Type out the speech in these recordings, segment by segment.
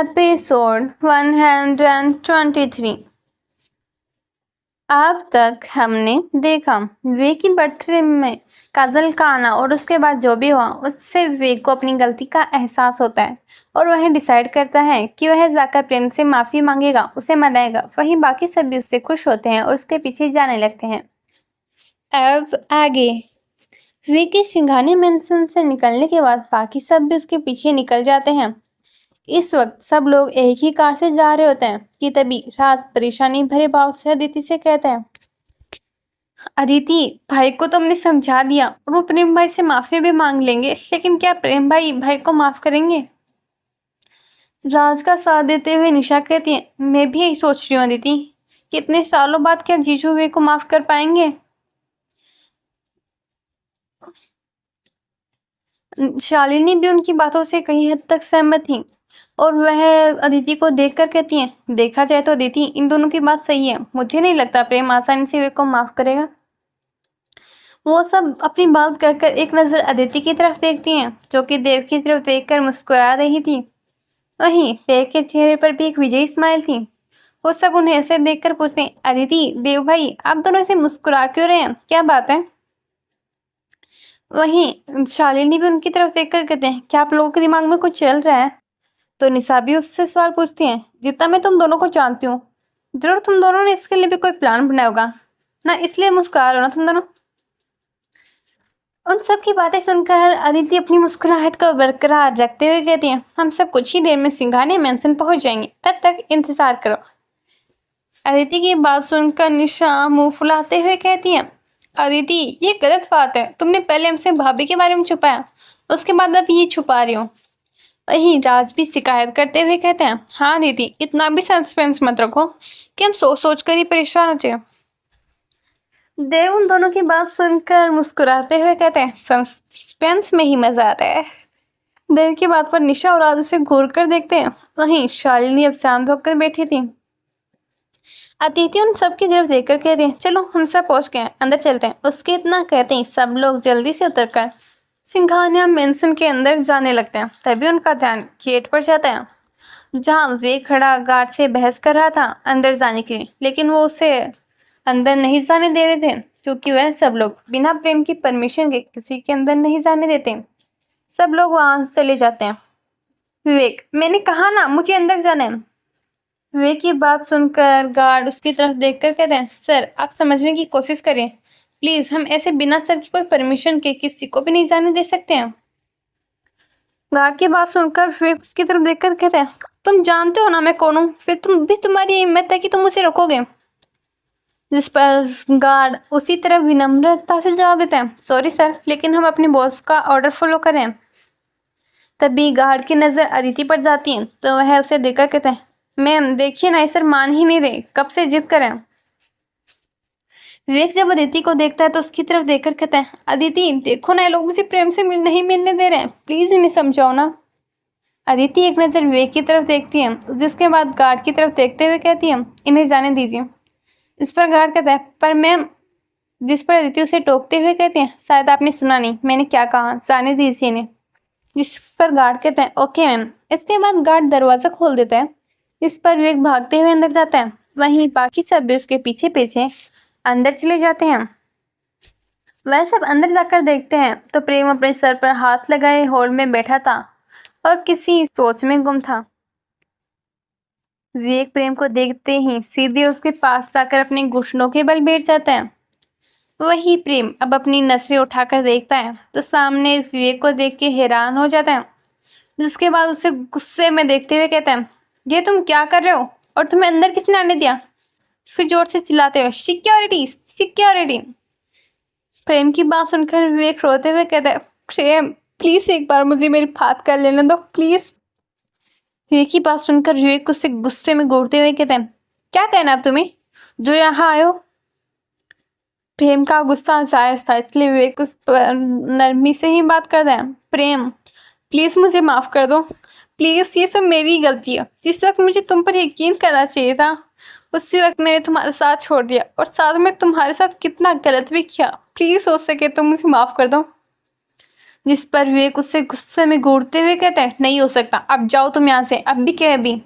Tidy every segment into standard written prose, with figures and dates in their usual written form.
Episode 123। अब तक हमने देखा वे की बर्थडे में काजल का आना और उसके बाद जो भी हुआ उससे वे को अपनी गलती का एहसास होता है और वह डिसाइड करता है कि वह जाकर प्रेम से माफ़ी मांगेगा, उसे मनाएगा। वहीं बाकी सभी उससे खुश होते हैं और उसके पीछे जाने लगते हैं। अब आगे वे के सिंघानी मेंशन से निकलने के बाद बाकी सब भी उसके पीछे निकल जाते हैं। इस वक्त सब लोग एक ही कार से जा रहे होते हैं कि तभी राज परेशानी भरे भाव से अदिति से कहता है, अदिति, भाई को तो हमने समझा दिया और वो प्रेम भाई से माफी भी मांग लेंगे, लेकिन क्या प्रेम भाई भाई को माफ करेंगे? राज का साथ देते हुए निशा कहती है, मैं भी यही सोच रही हूँ अदिति, कि इतने सालों बाद क्या जीजू वे को माफ कर पाएंगे? शालिनी भी उनकी बातों से कई हद तक सहमत थी और वह अदिति को देखकर कहती है, देखा जाए तो अदिति, इन दोनों की बात सही है। मुझे नहीं लगता प्रेम आसानी से वे को माफ करेगा। वो सब अपनी बात कहकर एक नज़र अदिति की तरफ देखती हैं, जो कि देव की तरफ देखकर मुस्कुरा रही थी। वहीं देव के चेहरे पर भी एक विजयी स्माइल थी। वो सब उन्हें ऐसे देखकर पूछते हैं, अदिति, देव भाई, आप दोनों ऐसे मुस्कुरा क्यों रहे हैं, क्या बात है? वहीं शालिनी भी उनकी तरफ देखकर कहते हैं, क्या आप लोगों के दिमाग में कुछ चल रहा है? तो निशा भी उससे सवाल पूछती हैं, जितना मैं तुम दोनों को जानती हूँ, जरूर तुम दोनों ने इसके लिए भी कोई प्लान बनाया होगा ना, इसलिए मुस्कुरा रहे हो ना तुम दोनों? उन सब की बातें सुनकर अदिति अपनी मुस्कुराहट को बरकरार रखते हुए कहती हैं, हम सब कुछ ही देर में सिंघानी मेंशन पहुंच जाएंगे, तब तक इंतजार करो। अदिति की बात सुनकर निशा मुंह फुलाते हुए कहती है, अदिति, ये गलत बात है। तुमने पहले हमसे भाभी के बारे में छुपाया, उसके बाद अब ये छुपा रही हो। वहीं राज भी शिकायत करते हुए कहते हैं, हाँ दीदी, इतना भी सस्पेंस मत रखो कि हम सोच सोच कर ही परेशान हो जाए। देव उन दोनों की बात सुनकर मुस्कुराते हुए कहते हैं, सस्पेंस में ही मजा आता है। देव की बात पर निशा और राज उसे घूर कर देखते हैं। वहीं शालिनी अब शांत होकर बैठी थी। अतिथि उन सब की तरफ देखकर कहते हैं, चलो हम सब पहुंच गए हैं, अंदर चलते हैं। उसके इतना कहते ही सब लोग जल्दी से उतरकर सिंघानिया मेंशन के अंदर जाने लगते हैं। तभी उनका ध्यान गेट पर जाता है, जहां वे खड़ा गार्ड से बहस कर रहा था अंदर जाने के लिए, लेकिन वो उसे अंदर नहीं जाने दे रहे थे, क्योंकि वह सब लोग बिना प्रेम की परमिशन के किसी के अंदर नहीं जाने देते। सब लोग वहां से चले जाते हैं। विवेक, मैंने कहा ना, मुझे अंदर जाना है। विवेक की बात सुनकर गार्ड उसकी तरफ देखकर कहते हैं, सर, आप समझने की कोशिश करें प्लीज, हम ऐसे बिना सर की कोई परमिशन के किसी को भी नहीं जाने दे सकते हैं। गार्ड की बात सुनकर विवेक उसकी तरफ देखकर कहते हैं, तुम जानते हो ना मैं कौन हूँ, फिर तुम भी, तुम्हारी हिम्मत है कि तुम उसे रोकोगे? जिस पर गार्ड उसी तरह विनम्रता से जवाब देते हैं, सॉरी सर, लेकिन हम अपने बॉस का ऑर्डर फॉलो करें। तभी गार्ड की नज़र अदिति पर जाती है, तो वह उसे देखकर कहते हैं, मैम देखिए ना, सर मान ही नहीं रहे, कब से जिद करें। विवेक जब अदिति को देखता है तो उसकी तरफ देखकर कहता है, अदिति देखो ना, ये लोग मुझे प्रेम से नहीं मिलने दे रहे हैं, प्लीज इन्हें समझाओ ना। अदिति एक नज़र विवेक की तरफ देखती है, जिसके बाद गार्ड की तरफ देखते हुए कहती है, इन्हें जाने दीजिए। इस पर गार्ड कहता है, पर मैम। जिस पर अदिति उसे टोकते हुए कहते हैं, शायद आपने सुना नहीं, मैंने क्या कहा, जाने दीजिए इन्हें। जिस पर गार्ड कहता है, ओके मैम। इसके बाद गार्ड दरवाज़ा खोल देता है। इस पर विवेक भागते हुए अंदर जाता है। वहीं बाकी सब भी उसके पीछे पीछे अंदर चले जाते हैं। वह सब अंदर जाकर देखते हैं तो प्रेम अपने सर पर हाथ लगाए हॉल में बैठा था और किसी सोच में गुम था। विवेक प्रेम को देखते ही सीधे उसके पास जाकर अपने घुटनों के बल बैठ जाता है। वही प्रेम अब अपनी नजरें उठाकर देखता है तो सामने विवेक को देख के हैरान हो जाता है, जिसके बाद उसे गुस्से में देखते हुए कहता है, ये तुम क्या कर रहे हो और तुम्हें अंदर किसने आने दिया? फिर जोर से चिल्लाते हुए, सिक्योरिटी सिक्योरिटी। प्रेम की बात सुनकर विवेक रोते हुए कहता है, प्रेम प्लीज एक बार मुझे मेरी बात कर लेने दो प्लीज। विवेक की बात सुनकर विवेक उससे गुस्से में घूरते हुए कहते हैं, क्या कहना अब तुम्हें जो यहाँ आए हो? प्रेम का गुस्सा जायज था, इसलिए विवेक उस पर नरमी से ही बात करता है, प्रेम प्लीज मुझे माफ कर दो प्लीज, ये सब मेरी गलती है। जिस वक्त मुझे तुम पर यकीन करना चाहिए था उसी वक्त मैंने तुम्हारा साथ छोड़ दिया और साथ में तुम्हारे साथ कितना गलत भी किया। प्लीज हो सके तो मुझे माफ कर दो। जिस पर विवेक उससे गुस्से में घूरते हुए कहता है, नहीं हो सकता, अब जाओ तुम यहाँ से, अब भी क्या अभी।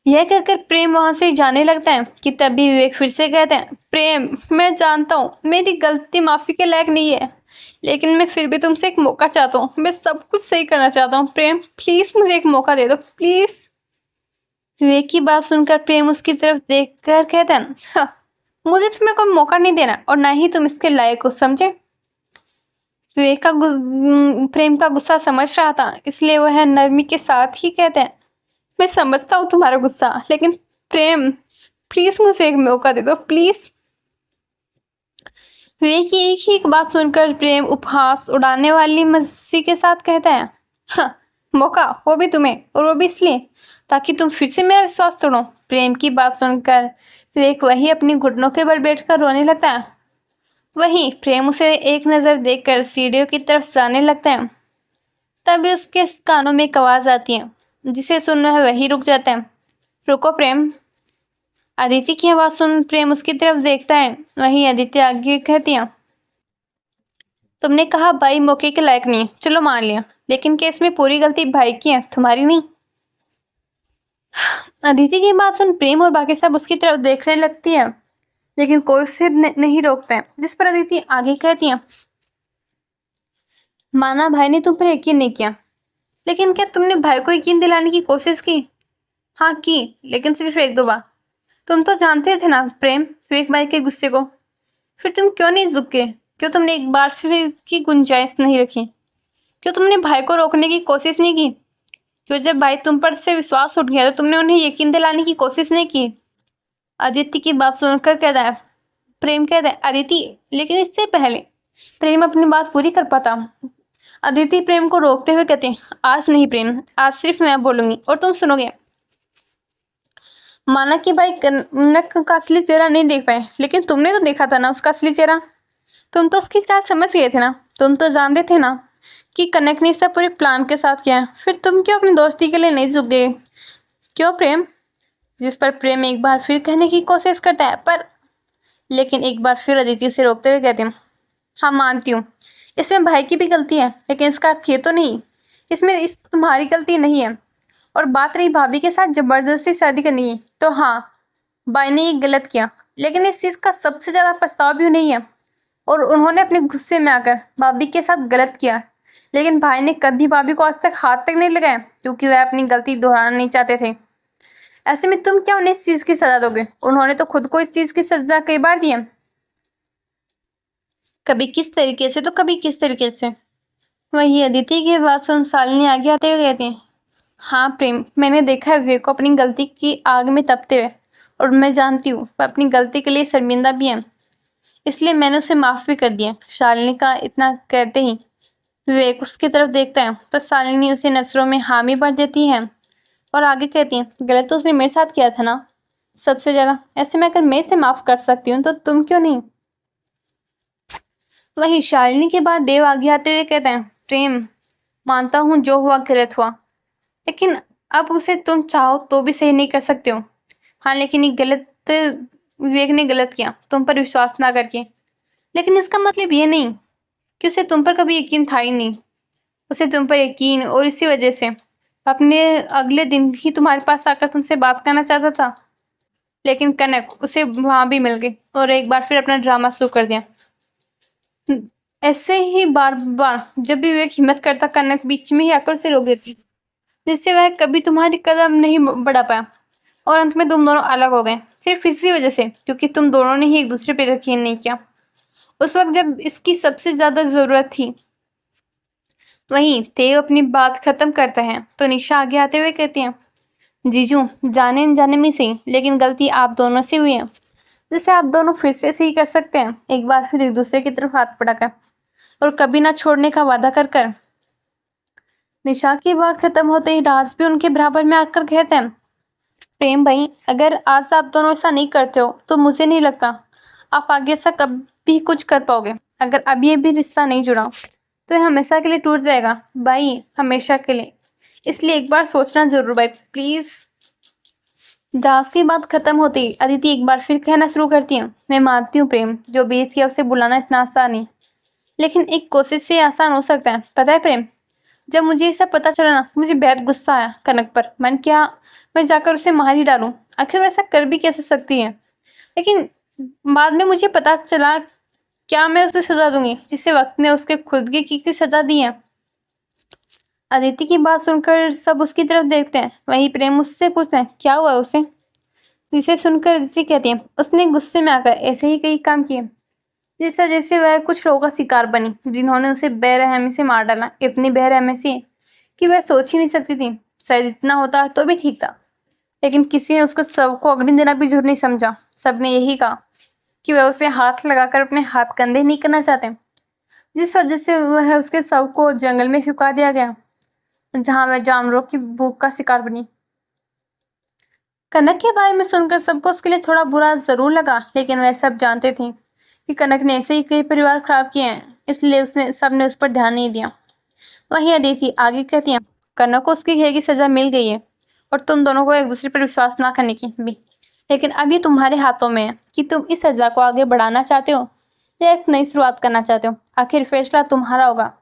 यह कहकर प्रेम वहां से जाने लगता है कि तभी विवेक फिर से कहते हैं, प्रेम मैं जानता हूँ मेरी गलती माफी के लायक नहीं है, लेकिन मैं फिर भी तुमसे एक मौका चाहता हूँ, मैं सब कुछ सही करना चाहता हूँ, प्रेम प्लीज मुझे एक मौका दे दो प्लीज। विवेक की बात सुनकर प्रेम उसकी तरफ देखकर कहता है, "हाँ, मुझे तुम्हें कोई मौका नहीं देना और ना ही तुम इसके लायक हो, समझे। विवेक का प्रेम का गुस्सा समझ रहा था, इसलिए वह नरमी के साथ ही कहते हैं, मैं समझता हूँ तुम्हारा गुस्सा, लेकिन प्रेम प्लीज मुझे एक मौका दे दो प्लीज। विवेक की एक बात सुनकर प्रेम उपहास उड़ाने वाली मस्ती के साथ कहता है, हाँ, मौका, वो भी तुम्हें, और वो भी इसलिए ताकि तुम फिर से मेरा विश्वास तोड़ो। प्रेम की बात सुनकर विवेक वही अपनी घुटनों के बल बैठकर रोने लगता है। वहीं प्रेम उसे एक नज़र देखकर सीढ़ियों की तरफ जाने लगता है। तभी उसके कानों में एक आवाज़ आती है, जिसे सुन वह वही रुक जाता है। रुको प्रेम। अदिति की आवाज़ सुन प्रेम उसकी तरफ देखता है। वहीं अदिति आगे कहती है, तुमने कहा भाई मौके के लायक नहीं है, चलो मान लिया, लेकिन केस में पूरी गलती भाई की है, तुम्हारी नहीं। अदिति की बात सुन प्रेम और बाकी सब उसकी तरफ देखने लगती है, लेकिन कोई उसे नहीं रोकता है। जिस पर अदिति आगे कहती है, माना भाई ने तुम पर यकीन नहीं किया, लेकिन क्या तुमने भाई को यकीन दिलाने की कोशिश की। हाँ की, लेकिन सिर्फ एक दो बार। तुम तो जानते थे ना प्रेम विवेक भाई के गुस्से को, फिर तुम क्यों नहीं झुके। क्यों तुमने एक बार फिर की गुंजाइश नहीं रखी। क्यों तुमने भाई को रोकने की कोशिश नहीं की। क्यों जब भाई तुम पर से विश्वास उठ गया तो तुमने उन्हें यकीन दिलाने की कोशिश नहीं की। अदिति की बात सुनकर कहता है, प्रेम कहता है, अदिति लेकिन इससे पहले प्रेम अपनी बात पूरी कर पाता। अदिति प्रेम को रोकते हुए कहते हैं, आज नहीं प्रेम, आज सिर्फ मैं बोलूंगी और तुम सुनोगे। माना कि भाई कनक का असली चेहरा नहीं देख पाए, लेकिन तुमने तो देखा था ना उसका असली चेहरा। तुम तो उसकी चाल समझ गए थे ना, तुम तो जानते थे ना कि कनक ने इसका पूरे प्लान के साथ किया। फिर तुम क्यों अपनी दोस्ती के लिए नहीं झुक गए। क्यों प्रेम। जिस पर प्रेम एक बार फिर कहने की कोशिश करता है, पर लेकिन एक बार फिर अदिति उसे रोकते हुए कहते हैं, हाँ मानती हूँ इसमें भाई की भी गलती है, लेकिन इसका अर्थ ये तो नहीं इसमें इस तुम्हारी गलती नहीं है। और बात रही भाभी के साथ जबरदस्ती शादी करनी की, तो हाँ भाई ने ये गलत किया, लेकिन इस चीज़ का सबसे ज़्यादा पछतावा भी नहीं है। और उन्होंने अपने गुस्से में आकर भाभी के साथ गलत किया, लेकिन भाई ने कभी भाभी को आज तक हाथ तक नहीं लगाया, क्योंकि वह अपनी गलती दोहराना नहीं चाहते थे। ऐसे में तुम क्या उन्हें इस चीज़ की सज़ा दोगे। उन्होंने तो खुद को इस चीज़ की सज़ा कई बार दी है, कभी किस तरीके से तो कभी किस तरीके से। वही अदिति की बात सुन शालिनी आगे आते हुए कहती हैं, हाँ प्रेम, मैंने देखा है विवेक को अपनी गलती की आग में तपते हुए, और मैं जानती हूँ वह अपनी गलती के लिए शर्मिंदा भी है, इसलिए मैंने उसे माफ़ भी कर दिया। शालिनी का इतना कहते ही विवेक उसकी तरफ देखता है तो शालिनी उसे नजरों में हामी भर देती है और आगे कहती है, गलत तो उसने मेरे साथ किया था ना सबसे ज़्यादा, ऐसे में अगर मैं इसे माफ़ कर सकती हूँ तो तुम क्यों नहीं। वहीं शालिनी के बाद देव आगे आते हुए कहते हैं, प्रेम मानता हूँ जो हुआ गलत हुआ, लेकिन अब उसे तुम चाहो तो भी सही नहीं कर सकते हो। हाँ लेकिन ये गलत विवेक ने गलत किया तुम पर विश्वास ना करके, लेकिन इसका मतलब ये नहीं कि उसे तुम पर कभी यकीन था ही नहीं। उसे तुम पर यकीन, और इसी वजह से अपने अगले दिन ही तुम्हारे पास आकर तुमसे बात करना चाहता था, लेकिन कनक उसे वहाँ भी मिल गई और एक बार फिर अपना ड्रामा शुरू कर दिया। ऐसे ही बार बार जब भी विवेक हिम्मत करता, कनक बीच में ही आकर उसे रोक देती, जिससे वह कभी तुम्हारी कदम नहीं बढ़ा पाया, और अंत में तुम दोनों अलग हो गए, सिर्फ इसी वजह से क्योंकि तुम दोनों ने ही एक दूसरे पर यकीन नहीं किया उस वक्त जब इसकी सबसे ज़्यादा ज़रूरत थी। वहीं देव अपनी बात खत्म करता है तो निशा आगे आते हुए कहती है, जीजू जाने अनजाने में सही, लेकिन गलती आप दोनों से हुई है, जिसे आप दोनों फिर से सही कर सकते हैं, एक बार फिर एक दूसरे की तरफ हाथ बढ़ाकर और कभी ना छोड़ने का वादा कर कर। निशा की बात खत्म होते ही राज भी उनके बराबर में आकर कहते हैं, प्रेम भाई अगर आज आप दोनों ऐसा नहीं करते हो तो मुझे नहीं लगता आप आगे ऐसा कभी कुछ कर पाओगे। अगर अब ये भी रिश्ता नहीं जुड़ा तो ये हमेशा के लिए टूट जाएगा भाई, हमेशा के लिए। इसलिए एक बार सोचना जरूर भाई प्लीज़। दास की बात खत्म होती अदिति एक बार फिर कहना शुरू करती है, मैं मानती हूँ प्रेम, जो बीत किया उसे बुलाना इतना आसान नहीं, लेकिन एक कोशिश से आसान हो सकता है, पता है प्रेम। जब मुझे ये सब पता चला ना, मुझे बेहद गुस्सा आया कनक पर। मन किया मैं जाकर उसे मार ही डालूं। आखिर वो ऐसा कर भी कैसे सकती है। लेकिन बाद में मुझे पता चला, क्या मैं उसे सजा दूंगी जिसे वक्त ने उसके खुद की सजा दी है। अदिति की बात सुनकर सब उसकी तरफ देखते हैं। वहीं प्रेम उससे पूछते हैं क्या हुआ उसे। जिसे सुनकर अदिति कहती है उसने गुस्से में आकर ऐसे ही कई काम किए, जिस वजह से वह कुछ लोगों का शिकार बनी, जिन्होंने उसे बेरहमी से मार डाला। इतनी बेरहमी से कि वह सोच ही नहीं सकती थी। शायद इतना होता तो भी ठीक था, लेकिन किसी ने उसको शव को अग्नि देना भी जरूर नहीं समझा। सबने यही कहा कि वह उसे हाथ लगाकर अपने हाथ कंधे नहीं करना चाहते, जिस वजह से वह उसके शव को जंगल में फेंका दिया गया, जहां वह जानवरों की भूख का शिकार बनी। कनक के बारे में सुनकर सबको उसके लिए थोड़ा बुरा जरूर लगा, लेकिन वह सब जानते थे कि कनक ने ऐसे ही कई परिवार खराब किए हैं, इसलिए उसने सबने उस पर ध्यान नहीं दिया। वहीं अदिति आगे कहती है कनक को उसकी घेर की सजा मिल गई है, और तुम दोनों को एक दूसरे पर विश्वास ना करने की भी। लेकिन अब ये तुम्हारे हाथों में है कि तुम इस सजा को आगे बढ़ाना चाहते हो या एक नई शुरुआत करना चाहते हो। आखिर फैसला तुम्हारा होगा।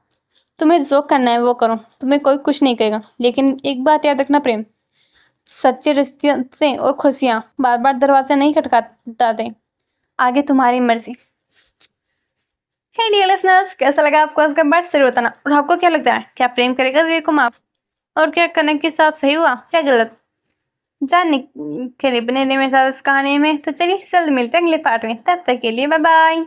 तुम्हें जो करना है वो करो, तुम्हें कोई कुछ नहीं कहेगा। लेकिन एक बात याद रखना प्रेम, सच्चे रिश्ते और खुशियां बार बार दरवाजे नहीं खटखटाते। आगे तुम्हारी मर्जी। हे डियर लिसनर्स, कैसा लगा आपको आज का पार्ट जरूर बताना। और आपको क्या लगता है, क्या प्रेम करेगा विवेक को माफ, और क्या कनक के साथ सही हुआ या गलत? जानने के लिए बने रहिए मेरे साथ इस कहानी में। तो चलिए जल्द मिलते हैं अगले पार्ट में। तब तक के लिए बाय बाय।